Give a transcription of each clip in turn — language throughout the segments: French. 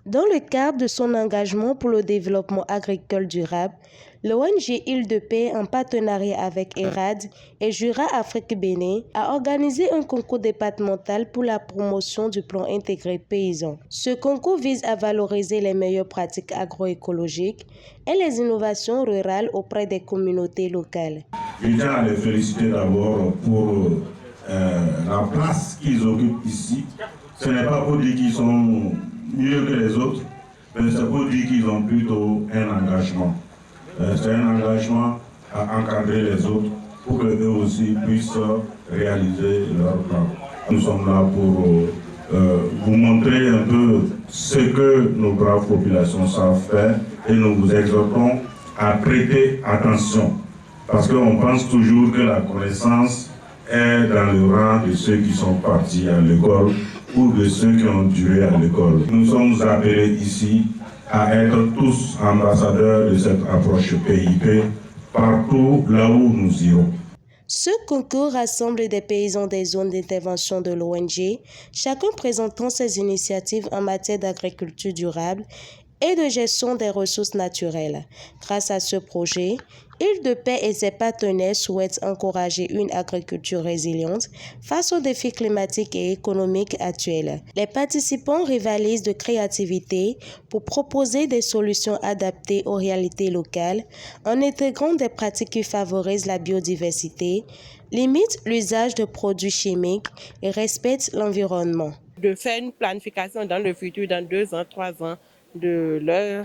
Dans le cadre de son engagement pour le développement agricole durable, l'ONG Île de Paix, en partenariat avec ERAD et Jura Afrique Bénin, a organisé un concours départemental pour la promotion du plan intégré paysan. Ce concours vise à valoriser les meilleures pratiques agroécologiques et les innovations rurales auprès des communautés locales. Je tiens à les féliciter d'abord pour la place qu'ils occupent ici. Ce n'est pas pour dire qu'ils sont mieux que les autres, mais c'est pour dire qu'ils ont plutôt un engagement. C'est un engagement à encadrer les autres pour qu'eux aussi puissent réaliser leur plan. Nous sommes là pour vous montrer un peu ce que nos braves populations savent faire et nous vous exhortons à prêter attention. Parce qu'on pense toujours que la connaissance est dans le rang de ceux qui sont partis à l'école ou de ceux qui ont duré à l'école. Nous sommes appelés ici à être tous ambassadeurs de cette approche PIP partout là où nous irons. Ce concours rassemble des paysans des zones d'intervention de l'ONG, chacun présentant ses initiatives en matière d'agriculture durable et de gestion des ressources naturelles. Grâce à ce projet, Île de Paix et ses partenaires souhaitent encourager une agriculture résiliente face aux défis climatiques et économiques actuels. Les participants rivalisent de créativité pour proposer des solutions adaptées aux réalités locales en intégrant des pratiques qui favorisent la biodiversité, limitent l'usage de produits chimiques et respectent l'environnement. De faire une planification dans le futur, dans 2 ans, 3 ans, de leurs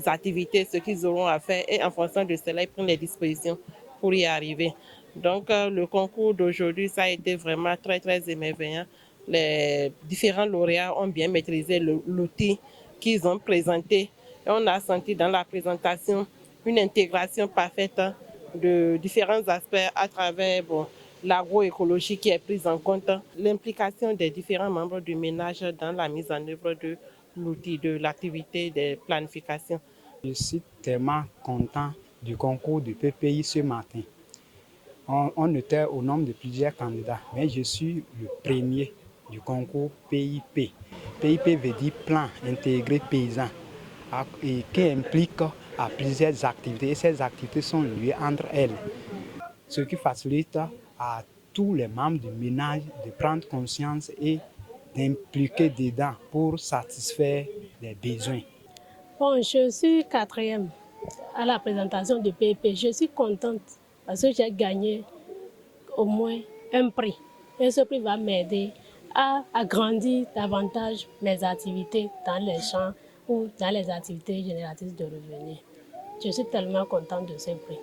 activités, ce qu'ils auront à faire, et en fonction de cela, ils prennent les dispositions pour y arriver. Donc le concours d'aujourd'hui, ça a été vraiment très émerveillant. Les différents lauréats ont bien maîtrisé l'outil qu'ils ont présenté. Et on a senti dans la présentation une intégration parfaite de différents aspects à travers l'agroécologie qui est prise en compte, l'implication des différents membres du ménage dans la mise en œuvre de l'outil, de l'activité de planification. Je suis tellement content du concours de PPI ce matin. On était au nombre de plusieurs candidats, mais je suis le premier du concours PIP. PIP veut dire plan intégré paysan, et qui implique à plusieurs activités. Et ces activités sont liées entre elles, ce qui facilite à tous les membres du ménage de prendre conscience et d'impliquer dedans pour satisfaire les besoins. Bon, je suis 4e à la présentation de PIP. Je suis contente parce que j'ai gagné au moins un prix. Et ce prix va m'aider à agrandir davantage mes activités dans les champs ou dans les activités génératrices de revenus. Je suis tellement contente de ce prix.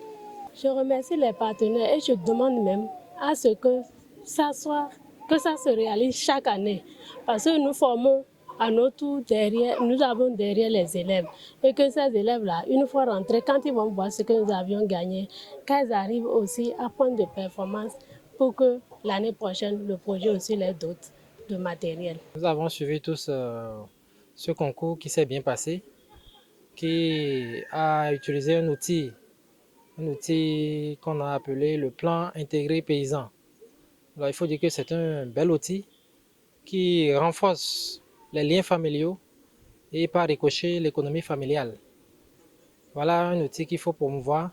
Je remercie les partenaires et je demande même à ce que ça se réalise chaque année. Parce que nous formons à notre tour nous avons derrière les élèves. Et que ces élèves-là, une fois rentrés, quand ils vont voir ce que nous avions gagné, qu'ils arrivent aussi à prendre des performances pour que l'année prochaine, le projet aussi les dote de matériel. Nous avons suivi tous ce concours qui s'est bien passé, qui a utilisé un outil qu'on a appelé le plan intégré paysan. Alors, il faut dire que c'est un bel outil qui renforce les liens familiaux et par ricochet l'économie familiale. Voilà un outil qu'il faut promouvoir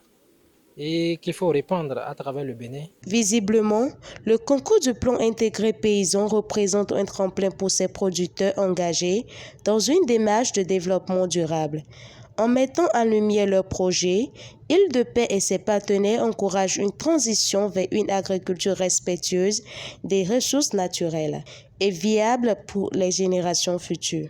et qu'il faut répandre à travers le Bénin. Visiblement, le concours du plan intégré paysan représente un tremplin pour ces producteurs engagés dans une démarche de développement durable. En mettant en lumière leurs projets, Île de Paix et ses partenaires encouragent une transition vers une agriculture respectueuse des ressources naturelles et viable pour les générations futures.